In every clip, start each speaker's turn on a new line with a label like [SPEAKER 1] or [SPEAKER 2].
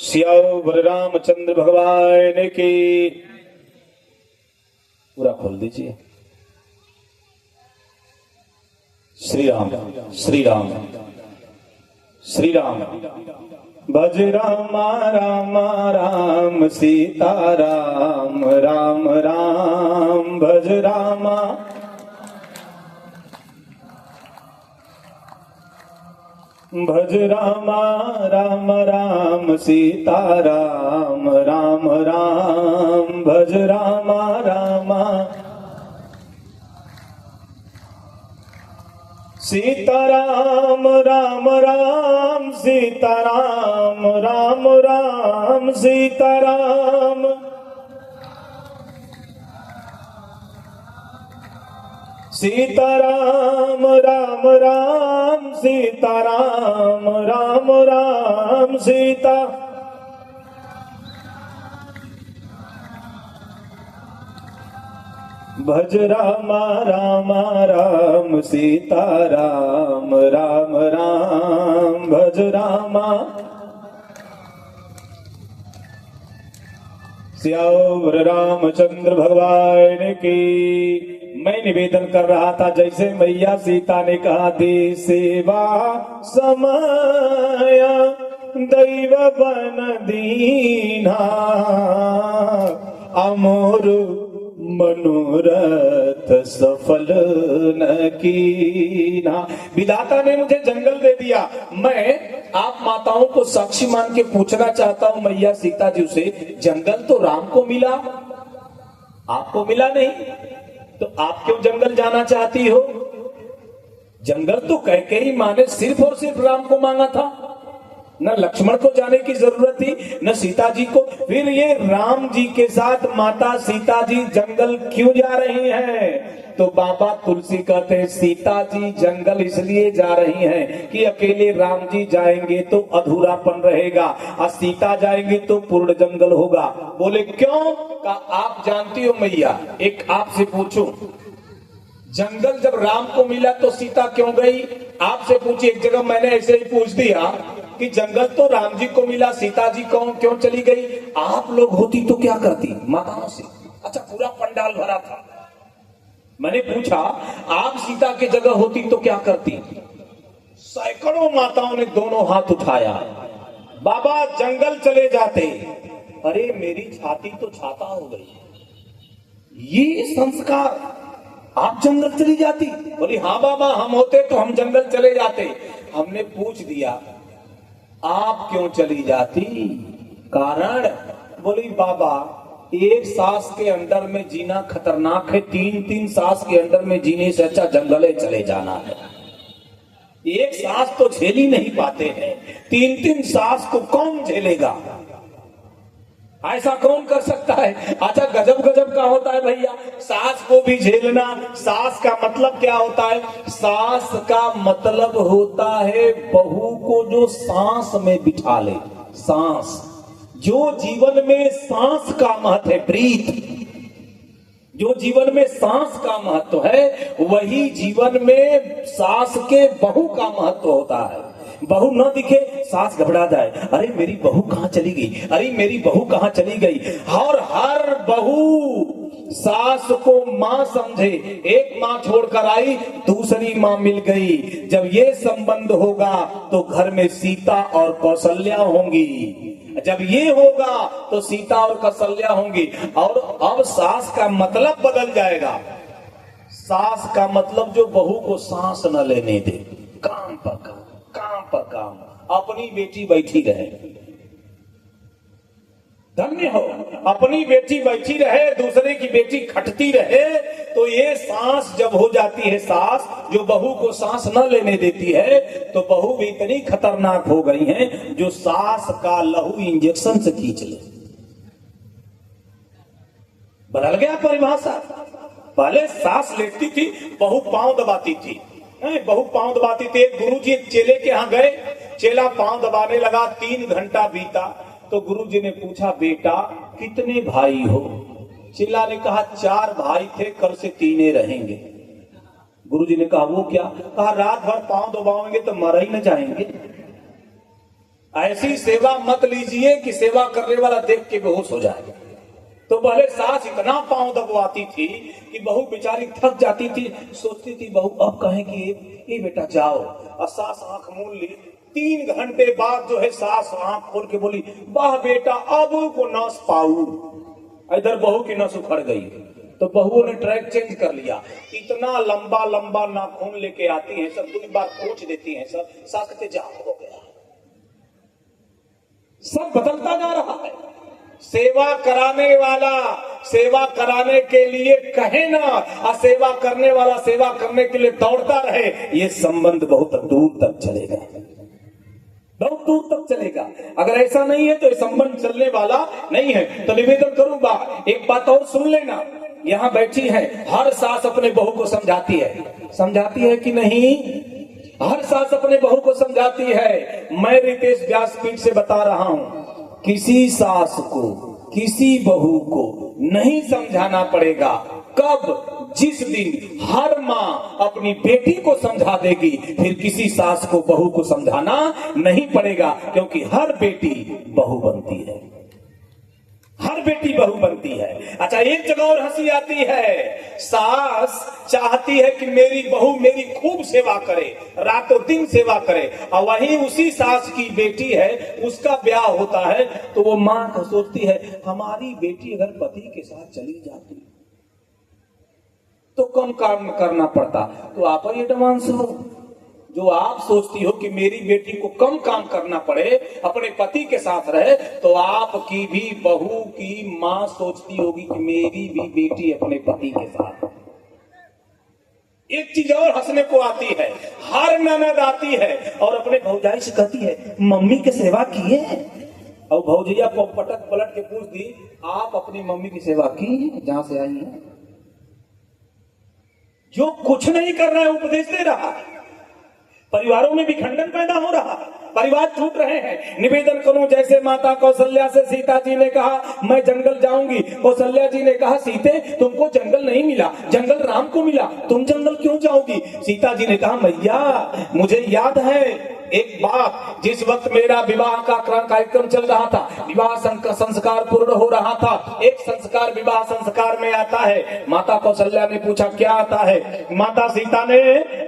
[SPEAKER 1] Xiao बलरामचंद्र भगवान की। पूरा खोल दीजिए। श्री राम श्री राम श्री राम। भज राम राम राम सीता राम राम राम। भज राम भज राम राम राम सीता राम राम राम। भज राम राम सीता राम राम राम सीता राम राम राम सीता राम। सीता राम राम राम सीता राम राम राम सीता। भज राम राम राम सीता राम राम राम। भज राम। सियाओ रामचंद्र भगवान की। मैं निवेदन कर रहा था जैसे मैया सीता ने कहा थी, सेवा समय दैव बन दीना अमोर मनोरथ सफल न कीना। विधाता ने मुझे जंगल दे दिया। मैं आप माताओं को साक्षी मान के पूछना चाहता हूं मैया सीता जी से, जंगल तो राम को मिला, आपको मिला नहीं, तो आप क्यों जंगल जाना चाहती हो? जंगल तो कैकेयी माँ ने सिर्फ और सिर्फ राम को मांगा था, न लक्ष्मण को जाने की जरूरत थी, न सीता जी को। फिर ये राम जी के साथ माता सीता जी जंगल क्यों जा रही हैं? तो बाबा तुलसी कहते हैं सीता जी जंगल इसलिए जा रही हैं कि अकेले राम जी जाएंगे तो अधूरापन रहेगा और सीता जाएंगे तो पूर्ण जंगल होगा। बोले क्यों? का आप जानती हो मैया, एक आपसे पूछूं, जंगल जब राम को मिला तो सीता क्यों गई? आपसे पूछी। एक जगह मैंने ऐसे ही पूछ दिया कि जंगल तो राम जी को मिला, सीता जी कौन क्यों चली गई? आप लोग होती तो क्या करती माताओं से? अच्छा, पूरा पंडाल भरा था। मैंने पूछा आप सीता की जगह होती तो क्या करती? सैकड़ों माताओं ने दोनों हाथ उठाया, बाबा जंगल चले जाते। अरे मेरी छाती तो छाता हो गई, ये संस्कार, आप जंगल चली जाती? बोली हाँ बाबा, हम होते तो हम जंगल चले जाते। हमने पूछ दिया आप क्यों चली जाती? कारण? बोली बाबा एक सांस के अंदर में जीना खतरनाक है, 3-3 सांस के अंदर में जीने से अच्छा जंगले चले जाना है। एक सांस तो झेल ही नहीं पाते हैं, 3-3 सांस को कौन झेलेगा? ऐसा कौन कर सकता है? अच्छा गजब गजब का होता है भैया, सांस को भी झेलना। सांस का मतलब क्या होता है? सांस का मतलब होता है बहू को जो सांस में बिठा ले। सांस, जो जीवन में सांस का महत्व है, ब्रीथ, जो जीवन में सांस का महत्व है वही जीवन में सांस के बहू का महत्व होता है। बहू न दिखे सांस घबरा जाए, अरे मेरी बहू कहाँ चली गई, अरे मेरी बहू कहाँ चली गई। और हर बहू सास को माँ समझे, एक माँ छोड़कर आई दूसरी माँ मिल गई। जब ये संबंध होगा तो घर में सीता और कौशल्या होंगी, जब ये होगा तो सीता और कौशल्या होंगी। और अब सास का मतलब बदल जाएगा। सास का मतलब जो बहू को सांस न लेने दे, काम पर काम, काम पर काम, अपनी बेटी बैठी रहे। धन्य हो, अपनी बेटी बैठी रहे, दूसरे की बेटी खटती रहे। तो ये सांस जब हो जाती है, सांस जो बहू को सांस न लेने देती है, तो बहू भी इतनी खतरनाक हो गई है जो सांस का लहू इंजेक्शन से खींच ले। बदल गया परिभाषा। पहले सांस लेती थी, बहू पांव दबाती थी, बहू पांव दबाती थी। एक गुरुजी एक चेले के यहाँ गए, चेला पांव दबाने लगा, 3 घंटा बीता। तो गुरुजी ने पूछा बेटा कितने भाई हो? चेला ने कहा 4 भाई थे, कल से 3 रहेंगे। गुरुजी ने कहा वो क्या? कहा रात भर पांव दबाओगे तो मर ही न जाएंगे। ऐसी सेवा मत लीजिए कि सेवा करने वाला देख के बेहोश हो जाए। तो पहले सास इतना पांव दबवाती थी कि बहू बेचारी थक जाती थी, सोचती थी बहू अब कहे कि ये बेटा जाओ, और सास आंख मूंद ली। 3 घंटे बाद जो है सास आंख खोल के बोली वाह बेटा अब को नस पाऊ। इधर बहू की नस उखड़ गई। तो बहुओं ने ट्रैक चेंज कर लिया, इतना लंबा लंबा नाखून लेके आती हैं सब, 2 बार पोंछ देती हैं सब, सास कहते जाओ हो गया। सब बदलता जा रहा है। सेवा कराने वाला सेवा कराने के लिए कहे ना, और सेवा करने वाला सेवा करने के लिए दौड़ता रहे, ये संबंध बहुत दूर तक चलेगा, बहुत दूर तक चलेगा। अगर ऐसा नहीं है तो ये संबंध चलने वाला नहीं है। तो निवेदन करूंगा, एक बात और सुन लेना। यहाँ बैठी है, हर सास अपने बहू को समझाती है कि नहीं? हर सास अपने बहू को समझाती है। मैं रितेश व्यासपीठ से बता रहा हूं, किसी सास को किसी बहू को नहीं समझाना पड़ेगा। कब? जिस दिन हर माँ अपनी बेटी को समझा देगी, फिर किसी सास को बहू को समझाना नहीं पड़ेगा, क्योंकि हर बेटी बहू बनती है, हर बेटी बहू बनती है। अच्छा, एक जगह और हंसी आती है। सास चाहती है कि मेरी बहू मेरी खूब सेवा करे, रातों दिन सेवा करे, और वहीं उसी सास की बेटी है, उसका ब्याह होता है, तो वो माँ को सोचती है हमारी बेटी अगर पति के साथ चली जाती तो कम काम करना पड़ता। तो आप ही एडवांस हो जो आप सोचती हो कि मेरी बेटी को कम काम करना पड़े, अपने पति के साथ रहे, तो आपकी भी बहू की माँ सोचती होगी कि मेरी भी बेटी अपने पति के साथ। एक चीज और हंसने को आती है, हर ननद आती है और अपने भौजाई से कहती है मम्मी की सेवा किए? और भौजैया को पटक पलट के पूछ दी, आप अपनी मम्मी की सेवा की जहां से आई है? जो कुछ नहीं कर रहा है उपदेश दे रहा है। परिवारों में भी खंडन पैदा हो रहा है, परिवार टूट रहे हैं। निवेदन करूं, जैसे माता कौशल्या से सीता जी ने कहा मैं जंगल जाऊंगी, कौशल्या जी ने कहा सीते तुमको जंगल नहीं मिला, जंगल राम को मिला, तुम जंगल क्यों जाओगी? सीता जी ने कहा मैया मुझे याद है एक बात, जिस वक्त मेरा विवाह का कार्यक्रम चल रहा था, विवाह संस्कार पूर्ण हो रहा था, एक संस्कार विवाह संस्कार में आता है। माता कौशल्या ने पूछा क्या आता है? माता सीता ने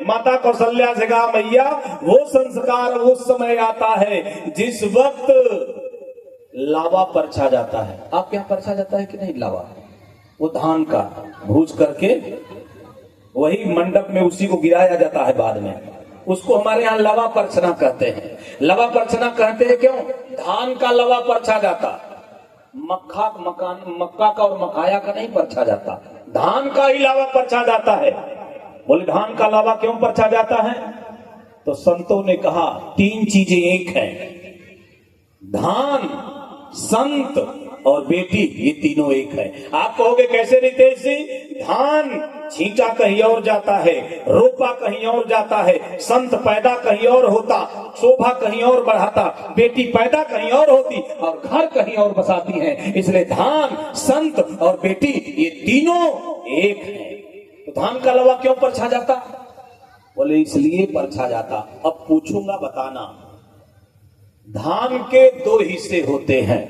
[SPEAKER 1] माता कौशल्या से कहा मैया वो संस्कार उस समय आता है जिस वक्त लावा परछा जाता है। आपके यहाँ परछा जाता है कि नहीं लावा? वो धान का भूज करके वही मंडप में उसी को गिराया जाता है बाद में, उसको हमारे यहाँ लवा परछना कहते हैं। लवा परछना कहते हैं क्यों? धान का लवा परछा जाता, मक्का का और मकाया का नहीं परछा जाता, धान का ही लावा परछा जाता है। बोले धान का लावा क्यों परछा जाता है? तो संतों ने कहा 3 चीजें एक हैं, धान, संत और बेटी, ये तीनों एक है। आप कहोगे कैसे रितेश जी? धान छींटा कहीं और जाता है, रोपा कहीं और जाता है, संत पैदा कहीं और होता, शोभा कहीं और बढ़ाता, बेटी पैदा कहीं और होती और घर कहीं और बसाती है। इसलिए धान, संत और बेटी ये तीनों एक है। तो धान का लवा क्यों परछा जाता? बोले इसलिए परछा जाता। अब पूछूंगा बताना, धान के 2 हिस्से होते हैं,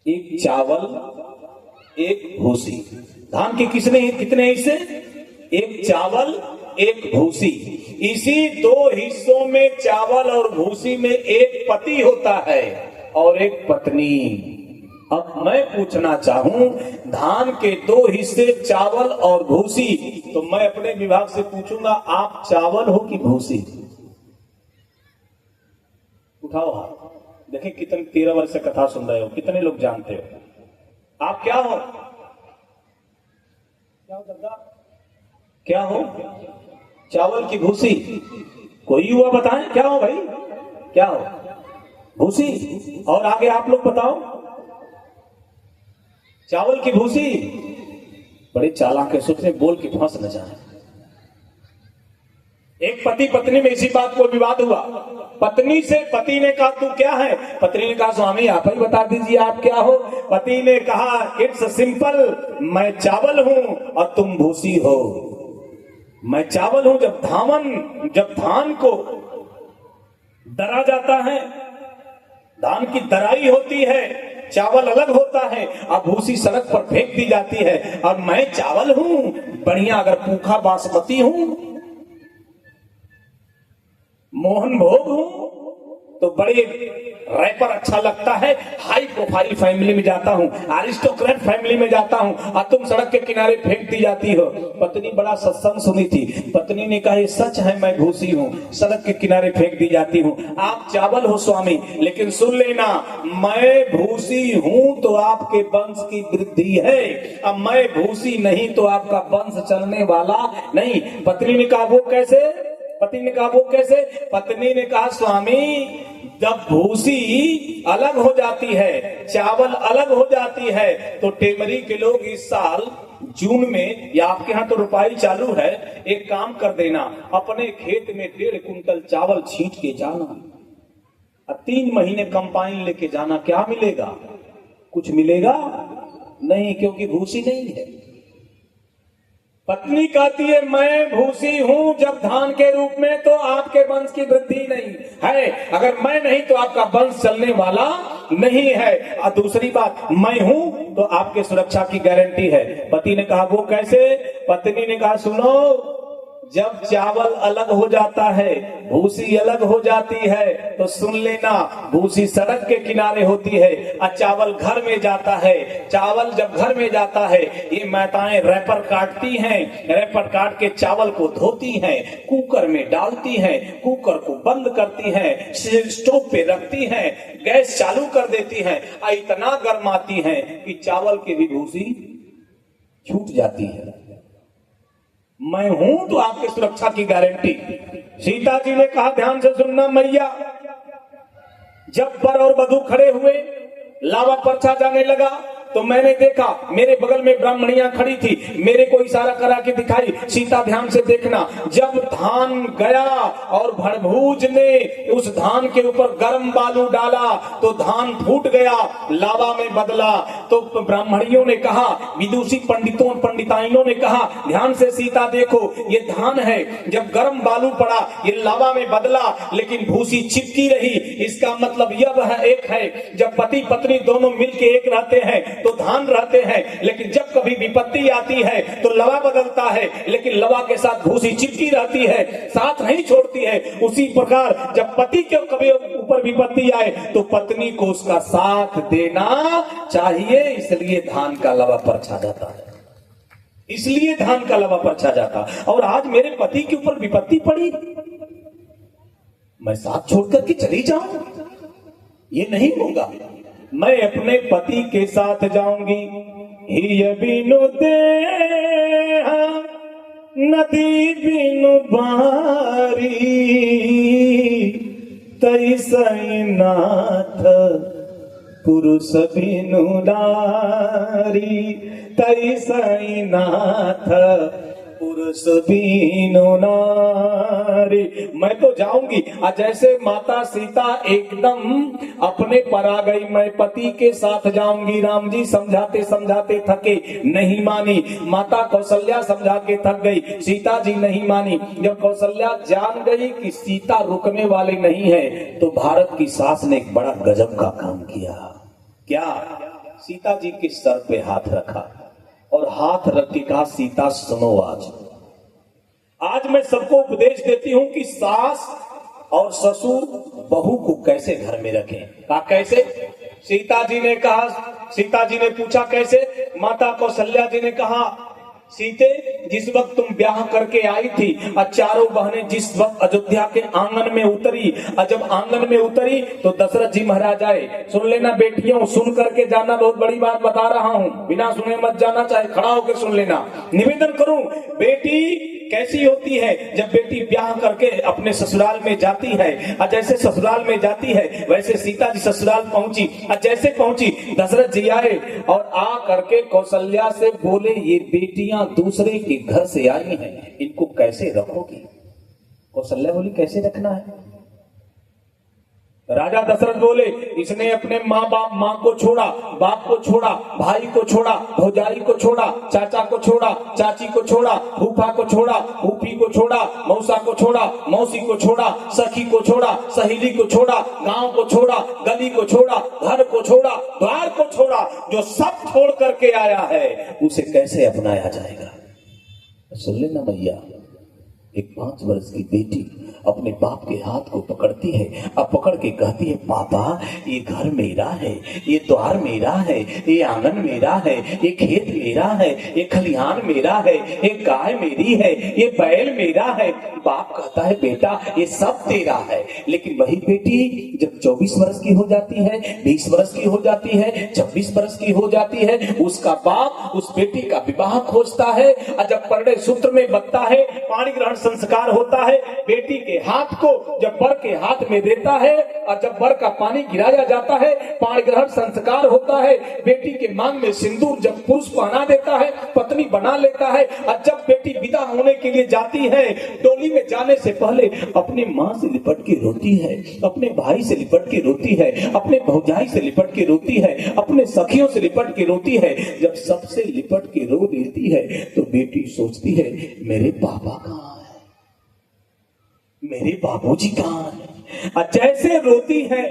[SPEAKER 1] एक चावल एक भूसी। धान के कितने हिस्से? एक चावल एक भूसी। इसी 2 हिस्सों में चावल और भूसी में एक पति होता है और एक पत्नी। अब मैं पूछना चाहूं, धान के 2 हिस्से चावल और भूसी, तो मैं अपने विभाग से पूछूंगा आप चावल हो कि भूसी? उठाओ हाथ, देखिए कितने 13 वर्ष से कथा सुन रहे हो, कितने लोग जानते हो आप क्या हो? क्या हो? चावल की भूसी? कोई युवा बताएं क्या हो भाई? क्या हो? भूसी। और आगे आप लोग बताओ। चावल की भूसी। बड़े चालाक है, सोच रहे बोल के फंस न जाए। एक पति पत्नी में इसी बात को विवाद हुआ। पत्नी से पति ने कहा तू क्या है? पत्नी ने कहा स्वामी आप ही बता दीजिए आप क्या हो? पति ने कहा इट्स सिंपल, मैं चावल हूं और तुम भूसी हो। मैं चावल हूं, जब धान को दरा जाता है धान की दराई होती है, चावल अलग होता है, अब भूसी सड़क पर फेंक दी जाती है। और मैं चावल हूं बढ़िया, अगर पूखा बासमती हूं, मोहन भोग हूं तो बड़े रैपर अच्छा लगता है, हाई प्रोफाइल फैमिली में जाता हूं, अरिस्टोक्रेट फैमिली में जाता हूं, और तुम सड़क के किनारे फेंक दी जाती हो। पत्नी बड़ा सत्संग सुनी थी, पत्नी ने कहा ये सच है, मैं भूसी हूं, सड़क के किनारे फेंक दी जाती हूं। आप चावल हो स्वामी, लेकिन सुन लेना, मैं भूसी हूं तो आपके वंश की वृद्धि है, अब मैं भूसी नहीं तो आपका वंश चलने वाला नहीं। पत्नी ने कहा वो कैसे? पति ने कहा वो कैसे? पत्नी ने कहा स्वामी, जब भूसी अलग हो जाती है, चावल अलग हो जाती है, तो टेमरी के लोग इस साल जून में, या आपके यहाँ तो रुपाई चालू है, एक काम कर देना, अपने खेत में 1.5 कुंटल चावल छींट के जाना, 3 महीने कंपाइन लेके जाना। क्या मिलेगा? कुछ मिलेगा नहीं, क्योंकि भूसी नहीं है। पत्नी कहती है मैं भूसी हूं जब धान के रूप में, तो आपके वंश की वृद्धि नहीं है, अगर मैं नहीं तो आपका वंश चलने वाला नहीं है। और दूसरी बात, मैं हूं तो आपके सुरक्षा की गारंटी है। पति ने कहा वो कैसे? पत्नी ने कहा सुनो, जब चावल अलग हो जाता है, भूसी अलग हो जाती है, तो सुन लेना, भूसी सड़क के किनारे होती है और चावल घर में जाता है। चावल जब घर में जाता है, ये माताएं रैपर काटती हैं, रैपर काट के चावल को धोती हैं, कुकर में डालती हैं, कुकर को बंद करती हैं, स्टोव पे रखती हैं, गैस चालू कर देती हैं, और इतना गर्माती हैं कि चावल की भी भूसी छूट जाती है। मैं हूं तो आपकी सुरक्षा की गारंटी। सीता जी ने कहा ध्यान से सुनना मैया, जब वर और वधू खड़े हुए, लावा परछा जाने लगा, तो मैंने देखा मेरे बगल में ब्राह्मणियां खड़ी थी, मेरे को इशारा करा के दिखाई, सीता ध्यान से देखना, जब धान गया और भड़भूज ने उस धान के ऊपर गर्म बालू डाला तो धान फूट गया, लावा में बदला। तो ब्राह्मणियों ने कहा, विदुषी पंडिताइनों ने कहा ध्यान से सीता देखो, ये धान है, जब गर्म बालू पड़ा ये लावा में बदला, लेकिन भूसी चिपकी रही। इसका मतलब यह है, एक है, जब पति पत्नी दोनों मिलके एक रहते हैं तो धान रहते हैं, लेकिन जब कभी विपत्ति आती है तो लवा बदलता है, लेकिन लवा के साथ भूसी चिपकी रहती है, साथ नहीं छोड़ती है। उसी प्रकार जब पति के कभी ऊपर विपत्ति आए तो पत्नी को उसका साथ देना चाहिए, इसलिए धान का लवा परछा जाता है, इसलिए धान का लवा परछा जाता। और आज मेरे पति के ऊपर विपत्ति पड़ी, मैं साथ छोड़कर के चली जाऊं, ये नहीं होगा। मैं अपने पति के साथ जाऊंगी। हिय बिनु देहा नदी बिनु बारी, तैसई नाथ पुरुष बिनु नारी, तैसई नाथ पुरुष बिनु नारी। मैं तो जाऊंगी। और जैसे माता सीता एकदम अपने पर आ गई, मैं पति के साथ जाऊंगी। राम जी समझाते समझाते थके, नहीं मानी। माता कौशल्या समझा के थक गई, सीता जी नहीं मानी। जब कौशल्या जान गई कि सीता रुकने वाली नहीं है, तो भारत की सास ने एक बड़ा गजब का काम किया। क्या? सीता जी के सर पे हाथ रखा और हाथ रख के कहा सीता सुनो, आज मैं सबको उपदेश देती हूं कि सास और ससुर बहू को कैसे घर में रखें। कहा कैसे? सीता जी ने कहा, सीता जी ने पूछा कैसे? माता कौशल्या जी ने कहा सीते, जिस वक्त तुम ब्याह करके आई थी और चारों बहनें जिस वक्त अयोध्या के आंगन में उतरी, और जब आंगन में उतरी तो दशरथ जी महाराज आए। सुन लेना बेटियों, सुन करके जाना, बहुत बड़ी बात बता रहा हूं, बिना सुने मत जाना, चाहे खड़ा होकर सुन लेना। निवेदन करूं, बेटी कैसी होती है जब बेटी ब्याह करके अपने ससुराल में जाती है, और जैसे ससुराल में जाती है वैसे सीता जी ससुराल पहुंची, और जैसे पहुंची दशरथ जी आए और आ करके कौशल्या से बोले ये बेटियां दूसरे के घर से आई हैं, इनको कैसे रखोगी? कौशल्या बोली कैसे रखना है? राजा दशरथ बोले, इसने अपने माँ को छोड़ा, बाप को छोड़ा, भाई को छोड़ा, भौजाई को छोड़ा, चाचा को छोड़ा, चाची को छोड़ा, फूफा को छोड़ा, फूफी को छोड़ा, मौसा को छोड़ा, मौसी को छोड़ा, सखी को छोड़ा, सहेली को छोड़ा, गांव को छोड़ा, गली को छोड़ा, घर को छोड़ा, द्वार को छोड़ा। जो सब छोड़ करके आया है उसे कैसे अपनाया जाएगा? सुन लेना भैया, एक 5 वर्ष की बेटी अपने बाप के हाथ को पकड़ती है, अब पकड़ के कहती है, पापा ये घर मेरा है, ये द्वार मेरा है, ये आंगन मेरा है, ये खेत मेरा है, ये खलिहान मेरा है, ये गाय मेरी है, ये बैल मेरा है। बाप कहता है, बेटा ये सब तेरा है। लेकिन वही बेटी जब 24 वर्ष की हो जाती है, 20 वर्ष की हो जाती है, 26 वर्ष की हो जाती है, उसका बाप उस बेटी का विवाह खोजता है, और जब परिणय सूत्र में बंधता है, पाणी ग्रहण संस्कार होता है, बेटी के हाथ को जब वर के हाथ में देता है, और जब वर का पानी गिराया जाता है, पाणी ग्रहण संस्कार होता है, बेटी के मांग में सिंदूर जब पुरुष पहना देता है, पत्नी बना लेता है, और जब बेटी विदा होने के लिए जाती है, डोली में जाने से पहले अपनी माँ से लिपट के रोती है, अपने भाई से लिपट के रोती है, अपने भौजाई से लिपट के रोती है, अपने सखियों से लिपट के रोती है। जब सबसे लिपट के रो देती है तो बेटी सोचती है, मेरे पापा कहाँ है, मेरे बाबूजी कहाँ है? जैसे रोती है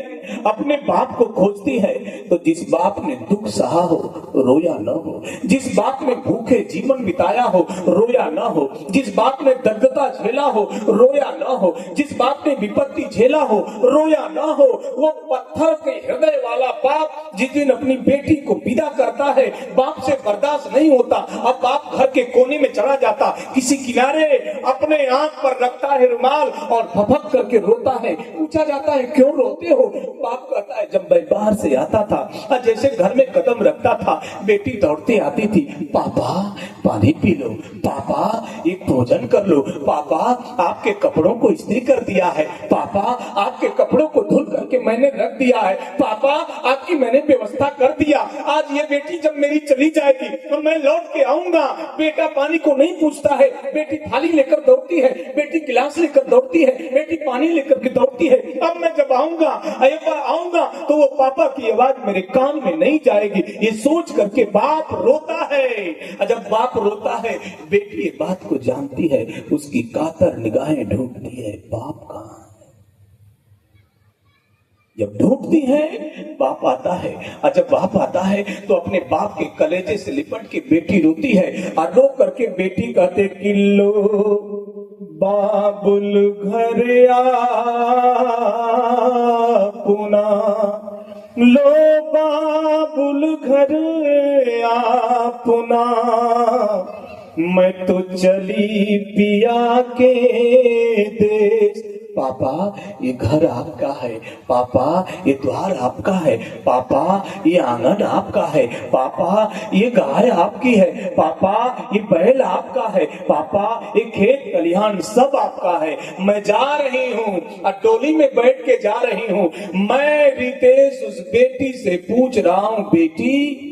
[SPEAKER 1] अपने बाप को खोजती है, तो जिस बाप ने दुख सहा हो रोया न हो, जिस बाप ने भूखे जीवन बिताया हो रोया न हो, जिस बाप ने दग्धता झेला हो रोया न हो, जिस बाप ने विपत्ति झेला हो रोया न हो, वो पत्थर के हृदय वाला बाप जिस दिन अपनी बेटी को विदा करता है, बाप से बर्दाश्त नहीं होता, अब बाप घर के कोने में चला जाता, किसी किनारे अपने आंख पर रखता है रुमाल और फफक करके रोता है। पूछा जाता है, क्यों रोते हो? बाप कहता है, जब मैं बाहर से आता था, जैसे घर में कदम रखता था, बेटी दौड़ती आती थी, पापा पानी पी लो, पापा एक भोजन कर लो, पापा आपके कपड़ों को इस्त्री कर दिया है, पापा आपके कपड़ों को धुल करके मैंने रख दिया है, पापा आपकी मैंने व्यवस्था कर दिया। आज ये बेटी जब मेरी चली जाएगी तो मैं लौट के आऊंगा। बेटा पानी को नहीं पूछता है, बेटी थाली लेकर दौड़ती है, बेटी गिलास लेकर दौड़ती है, बेटी पानी लेकर के दौड़ती है। अब मैं जब आऊंगा, एक बार आऊंगा तो वो पापा की आवाज मेरे कान में नहीं जाएगी, ये सोच करके बाप रोता है। जब बाप रोता है, बेटी ये बात को जानती है, उसकी कातर निगाहें ढूंढती है, बाप कहाँ है? जब ढूंढती है बाप आता है, और जब बाप आता है तो अपने बाप के कलेजे से लिपट के बेटी रोती है, और रो करके बेटी कहते, किलो बाबुल घर पुना लो बाबुल घर पुना, मैं तो चली पिया के देश। पापा ये घर आपका है, पापा ये द्वार आपका है, पापा ये आंगन आपका है, पापा ये गाय आपकी है, पापा ये बैल आपका है, पापा ये खेत खलिहान सब आपका है। मैं जा रही हूँ, डोली में बैठ के जा रही हूँ। मैं रितेश उस बेटी से पूछ रहा हूँ, बेटी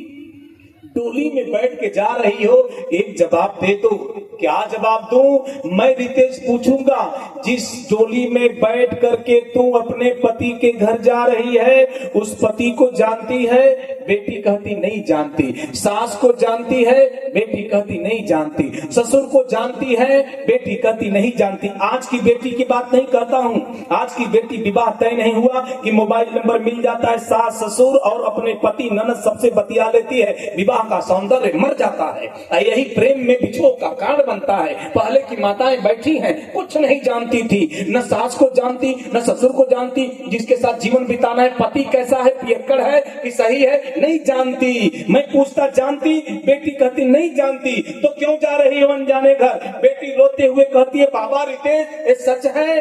[SPEAKER 1] डोली में बैठ के जा रही हो, एक जवाब दे दो। क्या जवाब दूं? मैं रितेश पूछूंगा, जिस डोली में बैठ करके तू अपने पति के घर जा रही है, उस पति को जानती है? बेटी कहती नहीं जानती। सास को जानती है? बेटी कहती नहीं जानती। ससुर को जानती है? बेटी कहती नहीं जानती। आज की बेटी की बात नहीं कहता हूँ, आज की बेटी विवाह तय नहीं हुआ कि मोबाइल नंबर मिल जाता है, सास ससुर और अपने पति ननद सबसे बतिया लेती है, विवाह का सौंदर्य मर जाता है। यही प्रेम में बिछोह का कारण बनता है। पहले की माताएं बैठी हैं, कुछ नहीं जानती थी, न सास को जानती न ससुर को जानती, जिसके साथ जीवन बिताना है, पति कैसा है, पियक्कड़ है कि सही है, नहीं जानती। मैं पूछता जानती? बेटी कहती नहीं जानती। तो क्यों जा रही हो अनजाने घर? बेटी रोते हुए कहती है, बाबा रितेश ये सच है,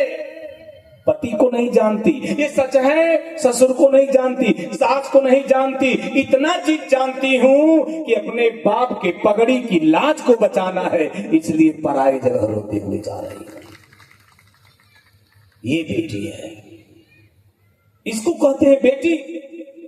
[SPEAKER 1] पति को नहीं जानती, ये सच है, ससुर को नहीं जानती, सास को नहीं जानती, इतना चीज जानती हूँ कि अपने बाप के पगड़ी की लाज को बचाना है, इसलिए पराये जगह रोते हुए जा रही है। ये बेटी है, इसको कहते हैं बेटी।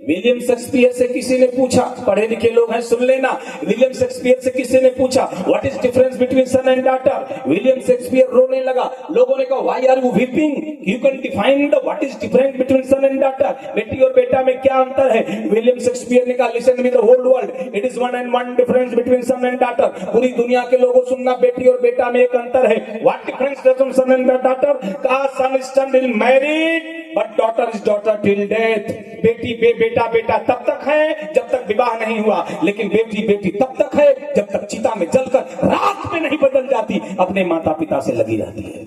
[SPEAKER 1] विलियम शेक्सपियर से किसी ने पूछा, पढ़े लिखे लोग हैं सुन लेना, विलियम शेक्सपियर से किसी ने पूछा what is difference between son and daughter. William Shakespeare रोने लगा। लोगों ने कहा why are you weeping, you can define the what is difference between son and daughter, बेटी और बेटा में क्या अंतर है। विलियम शेक्सपियर ने कहा listen me the whole world, it is one and one difference between son and daughter. पूरी दुनिया के लोगों सुनना, बेटी और बेटा में एक अंतर है। What difference between son and daughter? कहा son is still married but daughter is daughter till death. बेटी बेटा बेटा तब तक है जब तक विवाह नहीं हुआ, लेकिन बेटी बेटी तब तक है जब तक चिता में जलकर राख में नहीं बदल जाती, अपने माता पिता से लगी रहती है।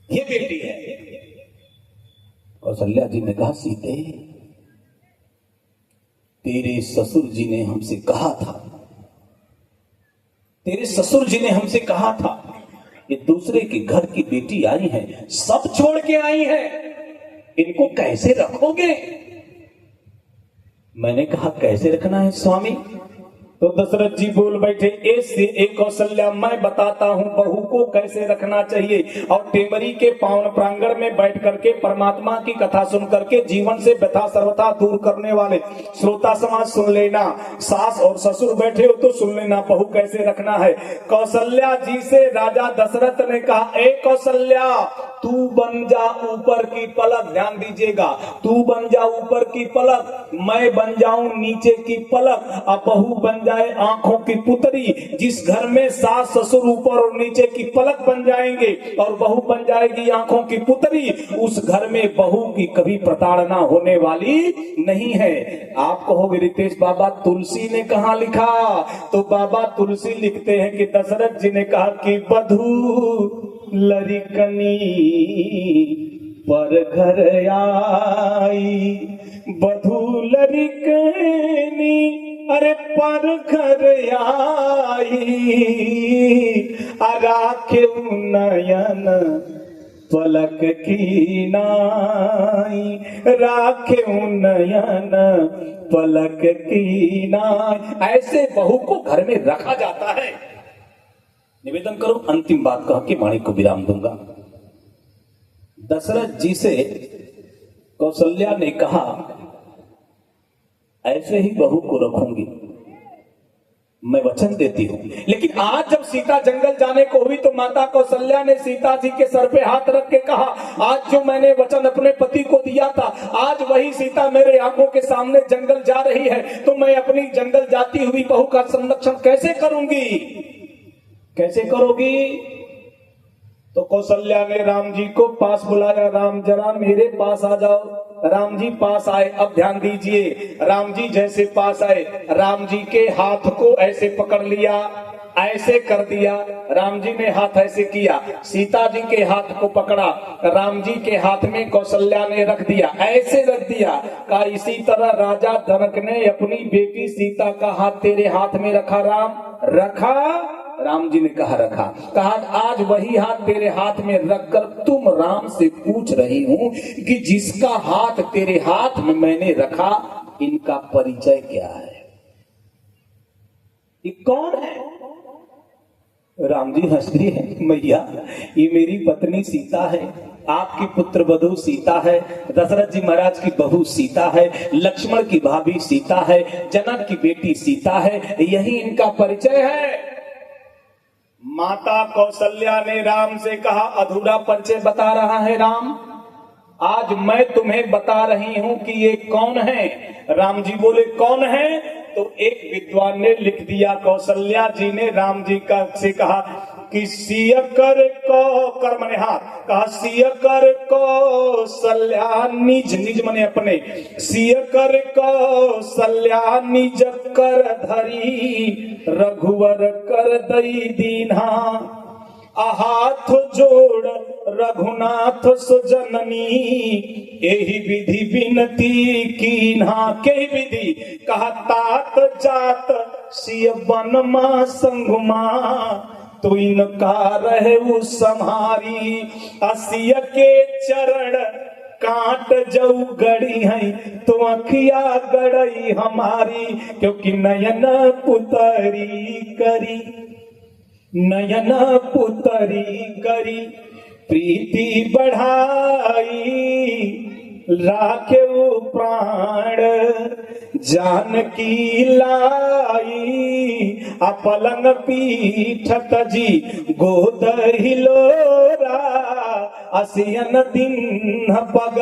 [SPEAKER 1] ये बेटी है। कौशल्या जी ने कहा सीते, तेरे ससुर जी ने हमसे कहा था, तेरे ससुर जी ने हमसे कहा था ये दूसरे के घर की बेटी आई है, सब छोड़ के आई है, इनको कैसे रखोगे? मैंने कहा कैसे रखना है स्वामी? तो दशरथ जी बोल बैठे, एक कौशल्या मैं बताता हूं बहू को कैसे रखना चाहिए। और टेमरी के पावन प्रांगण में बैठ करके परमात्मा की कथा सुन करके जीवन से व्यथा सर्वथा दूर करने वाले श्रोता समाज सुन लेना। सास और ससुर बैठे हो तो सुन लेना बहू कैसे रखना है। कौशल्या जी से राजा दशरथ ने कहा, ए कौशल्या तू बन जा ऊपर की पलक, ध्यान दीजिएगा, तू बन जा ऊपर की पलक, मैं बन जाऊं नीचे की पलक, अब बहू बन जाए आंखों की पुतरी। जिस घर में सास ससुर ऊपर और नीचे की पलक बन जाएंगे और बहू बन जाएगी आंखों की पुतरी, उस घर में बहू की कभी प्रताड़ना होने वाली नहीं है। आप कहोगे रितेश बाबा तुलसी ने कहा लिखा? तो बाबा तुलसी लिखते हैं कि दशरथ जी ने कहा कि बधू लरिकनी पर घर आई, बधू लरिकनी अरे पर घर आई, राखे नयन पलक की नाई, राखे नयन पलक की नाई। ऐसे बहू को घर में रखा जाता है। निवेदन करो, अंतिम बात कह के वाणी को विराम दूंगा। दशरथ जी से कौशल्या ने कहा ऐसे ही बहू को रखूंगी, मैं वचन देती हूं। लेकिन आज जब सीता जंगल जाने को हुई तो माता कौशल्या ने सीता जी के सर पे हाथ रख के कहा, आज जो मैंने वचन अपने पति को दिया था, आज वही सीता मेरे आंखों के सामने जंगल जा रही है, तो मैं अपनी जंगल जाती हुई बहू का संरक्षण कैसे करूंगी? कैसे करोगी? तो कौशल्या ने राम जी को पास बुलाया, राम जरा मेरे पास आ जाओ। राम जी पास आए। अब ध्यान दीजिए, राम जी जैसे पास आए, राम जी के हाथ को ऐसे पकड़ लिया, ऐसे कर दिया। राम जी ने हाथ ऐसे किया, सीता जी के हाथ को पकड़ा, राम जी के हाथ में कौशल्या ने रख दिया, ऐसे रख दिया। का इसी तरह राजा जनक ने अपनी बेटी सीता का हाथ तेरे हाथ में रखा राम? रखा? राम जी ने कहा रखा। कहा आज वही हाथ तेरे हाथ में रखकर तुम राम से पूछ रही हूं कि जिसका हाथ तेरे हाथ में मैंने रखा, इनका परिचय क्या है, ये कौन है? राम जी हंस रही है, मैया ये मेरी पत्नी सीता है, आपकी पुत्र वधू सीता है, दशरथ जी महाराज की बहू सीता है, लक्ष्मण की भाभी सीता है, जनक की बेटी सीता है, यही इनका परिचय है। माता कौशल्या ने राम से कहा अधूरा परिचय बता रहा है राम, आज मैं तुम्हें बता रही हूं कि ये कौन है। राम जी बोले कौन है? तो एक विद्वान ने लिख दिया, कौशल्या जी ने राम जी का से कहा कि सिय कर को कर मने हाथ, कहा सिय कर कौशल्या निज, निज मने अपने, सिय कर कौशल्या निज कर धरी, रघुवर कर दई दीन्हा, हाथ जोड़ रघुनाथ सुजननी, एही विधि विनती कीन्हा। के विधि? कहा तात जात सिय बनमा संगमा, तो इनका रहे संहारी, असिय के चरण काट जऊ गड़ी है, तो अखिया गड़ई हमारी, क्योंकि नयन पुतरी करी, नयन पुतरी करी, प्रीति बढ़ाई, राखे प्राण जानकी लाई अपलंग पीठ तजी गोद हिलोरा असियन दिन पग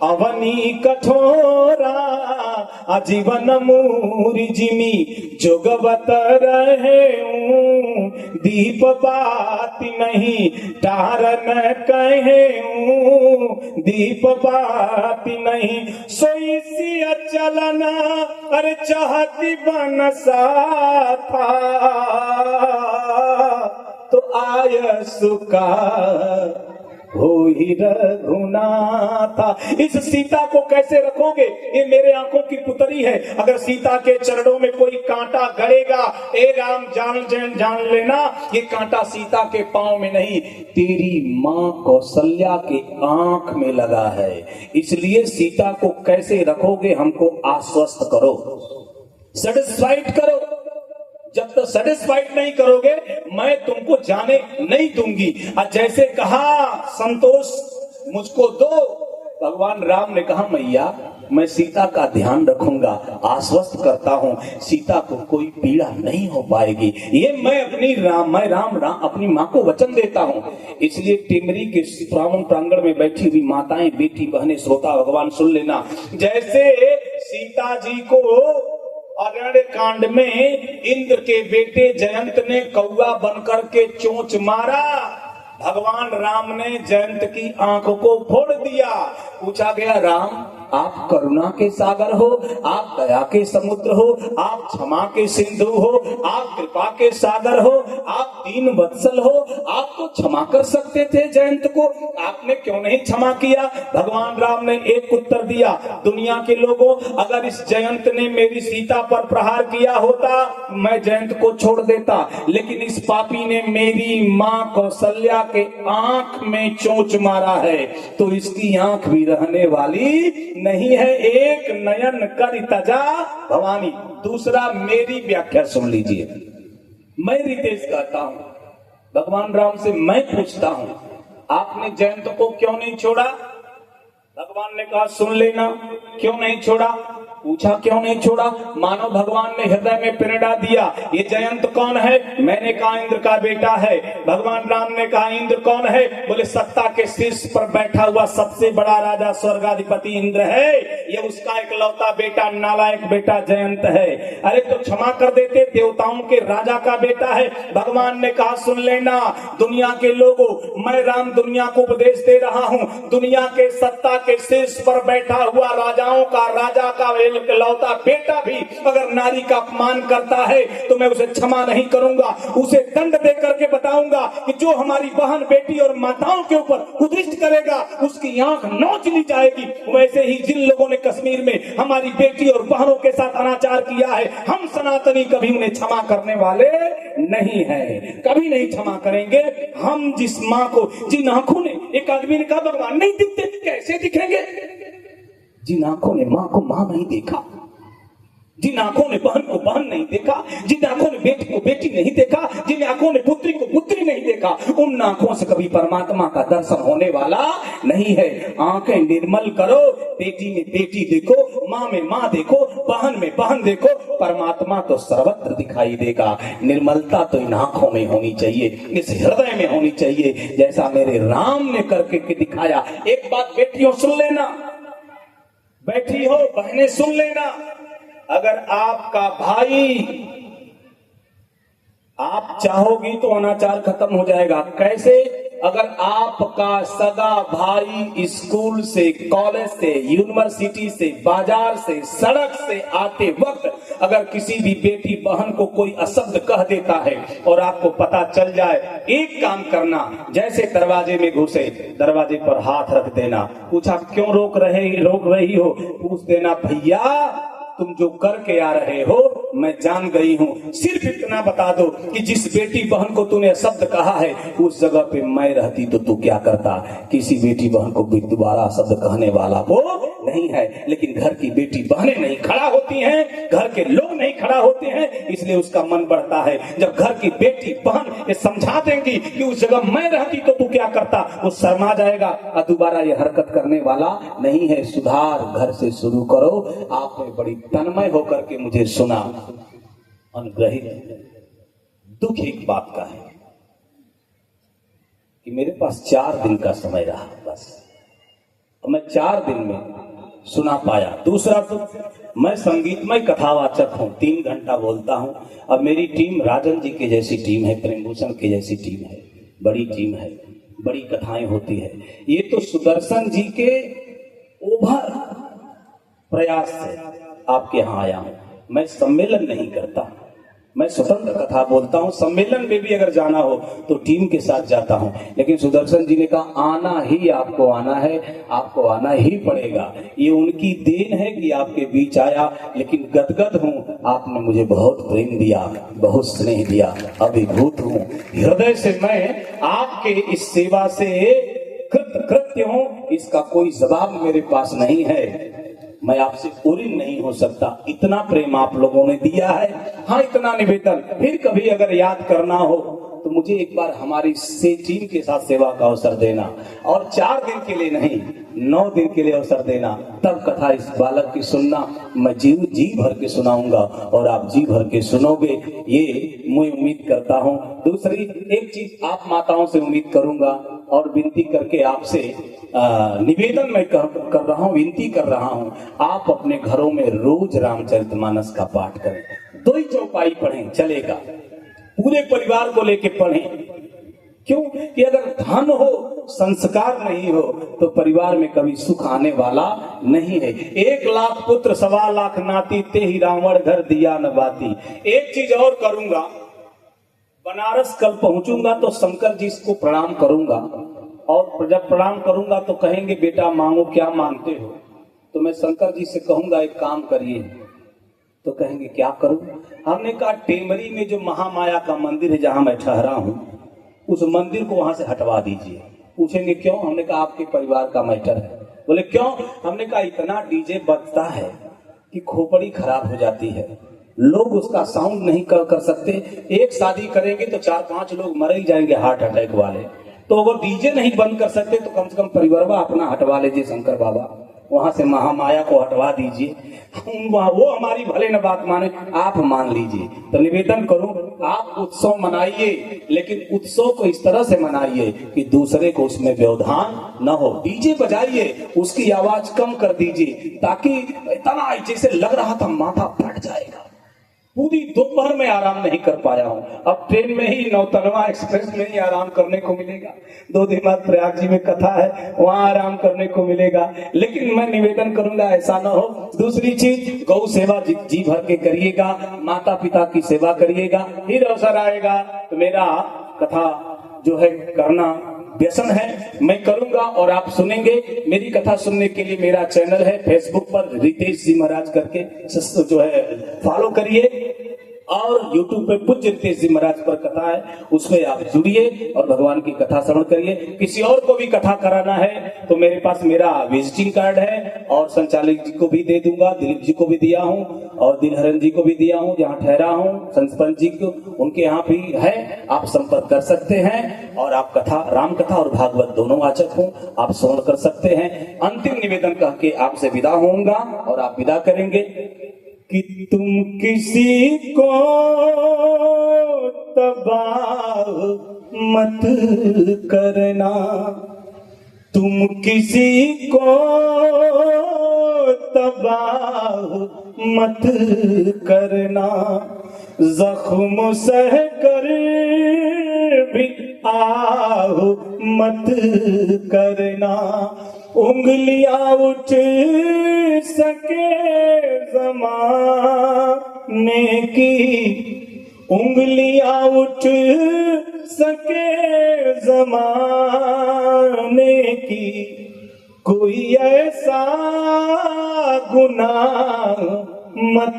[SPEAKER 1] अवनी कठोरा आजीवन मूरी जिमी जोगवत रहे दीप बाती नहीं टारन कहे दीप बाती नहीं सोई सी चलना अरे चाहती बनसा था तो आय सुका हो ही रघुनाथा। इस सीता को कैसे रखोगे? ये मेरे आंखों की पुतरी है। अगर सीता के चरणों में कोई कांटा गड़ेगा, ए राम जान लेना ये कांटा सीता के पांव में नहीं, तेरी मां कौशल्या के आंख में लगा है। इसलिए सीता को कैसे रखोगे, हमको आश्वस्त करो, सेटिस्फाइड करो। जब तक सेटिस्फाइड नहीं करोगे मैं तुमको जाने नहीं दूंगी। और जैसे कहा संतोष मुझको दो, भगवान राम ने कहा मैया मैं सीता का ध्यान रखूंगा, आश्वस्त करता हूँ सीता को कोई पीड़ा नहीं हो पाएगी। ये मैं अपनी माँ को वचन देता हूँ। इसलिए टिमरी के श्रावण प्रांगण में बैठी हुई माताएं, बेटी, बहनें, श्रोता भगवान सुन लेना। जैसे सीता जी को अरण्य कांड में इंद्र के बेटे जयंत ने कौआ बनकर के चोंच मारा, भगवान राम ने जयंत की आंख को फोड़ दिया। पूछा गया राम आप करुणा के सागर हो, आप दया के समुद्र हो, आप क्षमा के सिंधु हो, आप कृपा के सागर हो, आप दीन वत्सल हो, आप तो क्षमा कर सकते थे जयंत को, आपने क्यों नहीं क्षमा किया? भगवान राम ने एक उत्तर दिया, दुनिया के लोगों अगर इस जयंत ने मेरी सीता पर प्रहार किया होता मैं जयंत को छोड़ देता, लेकिन इस पापी ने मेरी माँ कौशल्या के आंख में चोंच मारा है तो इसकी आंख भी रहने वाली नहीं है। एक नयन कर तजा भवानी। दूसरा मेरी व्याख्या सुन लीजिए। मैं रितेश कहता हूं, भगवान राम से मैं पूछता हूं आपने जयंत को क्यों नहीं छोड़ा? भगवान ने कहा सुन लेना, क्यों नहीं छोड़ा? पूछा क्यों नहीं छोड़ा? मानो भगवान ने हृदय में प्रेरणा दिया, ये जयंत कौन है? मैंने कहा इंद्र का बेटा है। भगवान राम ने कहा इंद्र कौन है? बोले सत्ता के शीर्ष पर बैठा हुआ सबसे बड़ा राजा स्वर्गाधिपति इंद्र है, ये उसका इकलौता बेटा नालायक बेटा जयंत है। अरे तो क्षमा कर देते, देवताओं के राजा का बेटा है। भगवान ने कहा सुन लेना दुनिया के लोगों, मैं राम दुनिया को उपदेश दे रहा हूँ, दुनिया के सत्ता के शीर्ष पर बैठा हुआ राजाओं का राजा का इकलौता बेटा भी अगर नारी का अपमान करता है तो मैं उसे क्षमा नहीं करूंगा, उसे दंड दे करके बताऊंगा कि जो हमारी बहन बेटी और माताओं के ऊपर कुदृष्ट करेगा उसकी आंख नोच ली जाएगी। वैसे ही जिन लोगों ने कश्मीर में हमारी बेटी और बहनों के साथ अनाचार किया है, हम सनातनी कभी उन्हें क्षमा करने वाले नहीं है, कभी नहीं क्षमा करेंगे। हम जिस माँ को, जिन आंखों ने, एक आदमी ने कहा भगवान नहीं दिखते, कैसे दिखेंगे? जिन आंखों ने मां को मां नहीं देखा, जिन आंखों ने बहन को बहन नहीं देखा, जिन आंखों ने बेटी को बेटी नहीं देखा, जिन आंखों ने पुत्री को पुत्री नहीं देखा, उन आंखों से कभी परमात्मा का दर्शन होने वाला नहीं है। आंखें निर्मल करो, बेटी में बेटी देखो, माँ में माँ देखो, बहन में बहन देखो, परमात्मा तो सर्वत्र दिखाई देगा। निर्मलता तो इन आंखों में होनी चाहिए, इस हृदय में होनी चाहिए, जैसा मेरे राम ने करके दिखाया। एक बात बेटियों सुन लेना, बैठी हो बहनें सुन लेना, अगर आपका भाई, आप चाहोगी तो अनाचार खत्म हो जाएगा। कैसे? अगर आपका सगा भाई स्कूल से, कॉलेज से, यूनिवर्सिटी से, बाजार से, सड़क से आते वक्त अगर किसी भी बेटी बहन को कोई अशब्द कह देता है और आपको पता चल जाए, एक काम करना, जैसे दरवाजे में घुसे दरवाजे पर हाथ रख देना। पूछा क्यों रोक रही हो? पूछ देना भैया तुम जो करके आ रहे हो मैं जान गई हूँ, सिर्फ इतना बता दो कि जिस बेटी बहन को तूने शब्द कहा है उस जगह पे मैं रहती तो तू क्या करता? किसी बेटी बहन को भी दोबारा शब्द कहने वाला को नहीं है, लेकिन घर की बेटी बहनें नहीं खड़ा होती हैं, घर के लोग नहीं खड़ा होते हैं, इसलिए उसका मन बढ़ता है। जब घर की बेटी बहन ये समझा देंगी कि उस जगह मैं रहती तो तू क्या करता, वो शर्मा जाएगा और दोबारा ये हरकत करने वाला नहीं है। सुधार घर से शुरू करो। आपने बड़ी तन्मय होकर के मुझे सुना। अनुग्रहित दुख एक बात का है कि मेरे पास 4 दिन का समय रहा बस, और मैं 4 दिन में सुना पाया। दूसरा तो मैं संगीतमय कथावाचक हूँ, 3 घंटा बोलता हूँ। अब मेरी टीम राजन जी के जैसी टीम है, प्रेम भूषण के जैसी टीम है, बड़ी टीम है, बड़ी कथाएं होती है। ये तो सुदर्शन जी के ओभर प्रयास से आपके यहाँ आया हूँ। मैं सम्मेलन नहीं करता, मैं स्वतंत्र कथा बोलता हूँ। सम्मेलन में भी अगर जाना हो तो टीम के साथ जाता हूँ, लेकिन सुदर्शन जी ने कहा आना ही आपको आना है, आपको आना ही पड़ेगा। ये उनकी देन है कि आपके बीच आया, लेकिन गदगद हूँ। आपने मुझे बहुत प्रेम दिया, बहुत स्नेह दिया, अभिभूत हूँ। हृदय से मैं आपके इस सेवा से कृतकृत्य हूँ। इसका कोई जवाब मेरे पास नहीं है। मैं आपसे पूरी नहीं हो सकता, इतना प्रेम आप लोगों ने दिया है। हाँ, इतना निवेदन, फिर कभी अगर याद करना हो तो मुझे एक बार हमारी टीम के साथ सेवा का अवसर देना, और 4 दिन के लिए नहीं, 9 दिन के लिए अवसर देना। तब कथा इस बालक की सुनना, मैं जी भर के सुनाऊंगा और आप जी भर के सुनोगे, ये मैं उम्मीद करता हूँ। दूसरी एक चीज आप माताओं से उम्मीद करूंगा और विनती करके आपसे निवेदन मैं कर रहा हूँ, विनती कर रहा हूँ, आप अपने घरों में रोज रामचरितमानस का पाठ करें। 2 ही चौपाई पढ़ें, चलेगा, पूरे परिवार को लेके पढ़ें। क्यों कि अगर धन हो, संस्कार नहीं हो तो परिवार में कभी सुख आने वाला नहीं है। 1 लाख पुत्र 1.25 लाख नाती, ते ही रावण घर दिया न बाती। एक चीज और करूंगा, बनारस कल पहुंचूंगा तो शंकर जी को प्रणाम करूंगा, और जब प्रणाम करूंगा तो कहेंगे बेटा मांगो क्या मांगते हो, तो मैं शंकर जी से कहूंगा एक काम करिए, तो कहेंगे क्या करूं। हमने कहा टेमरी में जो महामाया का मंदिर है जहां मैं ठहरा हूं, उस मंदिर को वहां से हटवा दीजिए। पूछेंगे क्यों, हमने कहा आपके परिवार का मैटर है। बोले क्यों, हमने कहा इतना डीजे बजता है कि खोपड़ी खराब हो जाती है, लोग उसका साउंड नहीं कर सकते। एक शादी करेंगे तो 4-5 लोग मर ही जाएंगे हार्ट अटैक वाले, तो वो डीजे नहीं बंद कर सकते तो कम से कम परिवार अपना हटवा लीजिए। शंकर बाबा वहां से महामाया को हटवा दीजिए, वो हमारी भले न बात माने, आप मान लीजिए। तो निवेदन करूं, आप उत्सव मनाइए, लेकिन उत्सव को इस तरह से मनाइए कि दूसरे को उसमें व्यवधान न हो। डीजे बजाइए, उसकी आवाज कम कर दीजिए, ताकि इतना जैसे लग रहा था माथा फट जाएगा। पूरी दोपहर में आराम नहीं कर पाया हूँ। अब ट्रेन में ही नौतनवा एक्सप्रेस में ही आराम करने को मिलेगा। 2 दिन बाद प्रयाग जी में कथा है, वहाँ आराम करने को मिलेगा। लेकिन मैं निवेदन करूंगा ऐसा ना हो। दूसरी चीज, गौ सेवा जी भर के करिएगा, माता पिता की सेवा करिएगा, फिर अवसर आएगा तो मेरा कथा जो है करना व्यसन है, मैं करूंगा और आप सुनेंगे। मेरी कथा सुनने के लिए मेरा चैनल है फेसबुक पर रितेश जी महाराज करके, जो है फॉलो करिए, और यूट्यूब पे पूज्य रितेश जी महाराज पर कथा है, उसमें आप जुड़िए और भगवान की कथा श्रवण करिए। किसी और को भी कथा कराना है तो मेरे पास मेरा विजिटिंग कार्ड है, और संचालक जी को भी दे दूंगा, दिलीप जी को भी दिया हूँ, और दिलहरन जी को भी दिया हूँ जहाँ ठहरा हूँ, संस्पंच जी को, उनके यहाँ भी है, आप संपर्क कर सकते हैं। और आप कथा, राम कथा और भागवत दोनों वाचक हूँ, आप श्रवण कर सकते हैं। अंतिम निवेदन कह के आपसे विदा होऊंगा और आप विदा करेंगे कि तुम किसी को तबाह मत करना, तुम किसी को तबाह मत करना, जख्म सह कर भी आह मत करना, उंगलियां उठ सके जमाने की, उंगलियां उठ सके जमाने की, कोई ऐसा गुनाह मत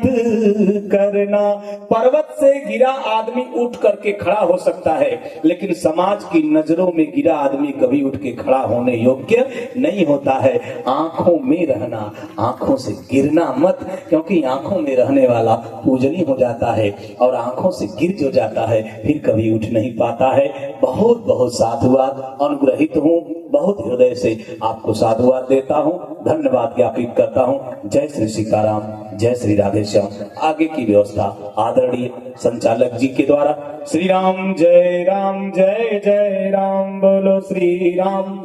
[SPEAKER 1] करना। पर्वत से गिरा आदमी उठ करके खड़ा हो सकता है, लेकिन समाज की नजरों में गिरा आदमी कभी उठ के खड़ा होने योग्य नहीं होता है। आंखों में रहना, आंखों से गिरना मत, क्योंकि आंखों में रहने वाला पूजनीय हो जाता है और आंखों से गिर जो जाता है फिर कभी उठ नहीं पाता है। बहुत बहुत साधुवाद, अनुग्रहित हूँ, बहुत हृदय से आपको साधुवाद देता हूँ, धन्यवाद ज्ञापित करता हूँ। जय श्री सीताराम, जय श्री राधेश्याम। आगे की व्यवस्था आदरणीय संचालक जी के द्वारा। श्री राम जय राम, जय जय राम, बोलो श्री राम,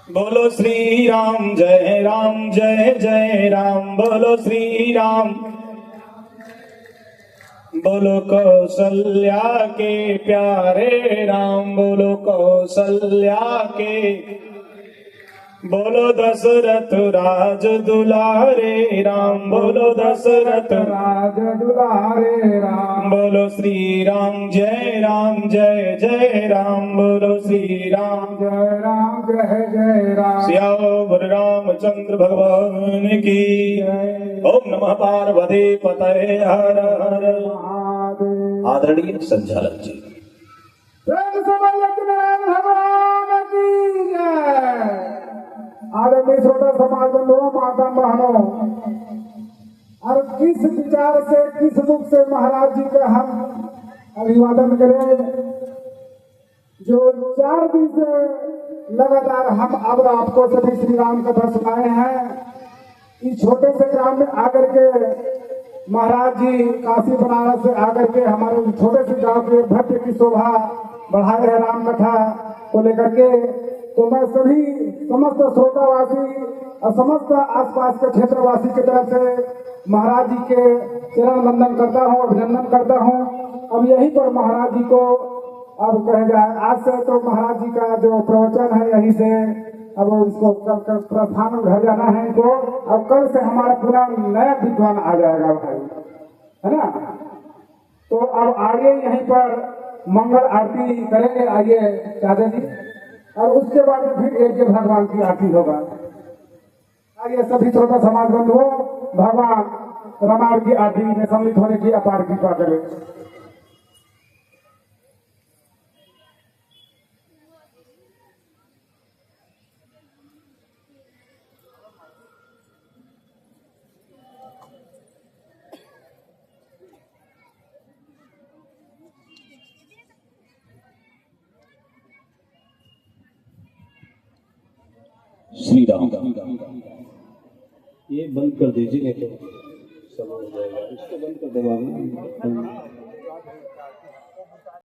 [SPEAKER 1] बोलो श्री राम, जय राम, जय जय राम, बोलो श्री राम, बोलो कौशल्या के प्यारे राम, बोलो कौशल्या के, बोलो दशरथ राज दुलारे राम, बोलो दशरथ राज दुलारे राम, बोलो श्री राम जय राम, जय जय राम, बोलो श्री राम जय जय राम। सियाओ रामचंद्र भगवान की जय। ओम नमः पार्वती पतये हर हर महादेव। आदरणीय संचालक जी।
[SPEAKER 2] भगवान की जय। आदरणीय छोटा समाज बंधुओं, माता बहनों, और किस विचार से, किस दुख से महाराज जी का हम अभिवादन करें। जो 4 दिन से लगातार हम अब आपको सभी श्री राम कथा सुनाए हैं, इस छोटे से ग्राम में आकर के महाराज जी काशी बनारस से आकर के हमारे छोटे से गांव के भक्त की शोभा बढ़ाए हैं राम कथा को लेकर के। तो मैं सभी समस्त श्रोतावासी और समस्त आसपास के क्षेत्रवासी की तरफ से महाराज जी के चरण वंदन करता हूँ, अभिनंदन करता हूँ। अब यहीं पर महाराज जी को अब कह जाए, आज से तो महाराज जी का जो प्रवचन है यहीं से अब इसको कल प्रस्थान घर जाना है इनको। अब कल से हमारा पूरा नया विद्वान आ जाएगा भाई, है ना। तो अब आगे यहीं पर मंगल आरती करेंगे, आइए चाचा जी, और उसके बाद फिर एक भगवान की आरती होगा। आइए सभी श्रोता समाज बंधुओं, भगवान रामायण की आरती में सम्मिलित होने की अपार कृपा करें।
[SPEAKER 1] श्री राम। ये बंद कर दीजिए, नहीं तो सब हो जाएगा। इसको बंद कर दो।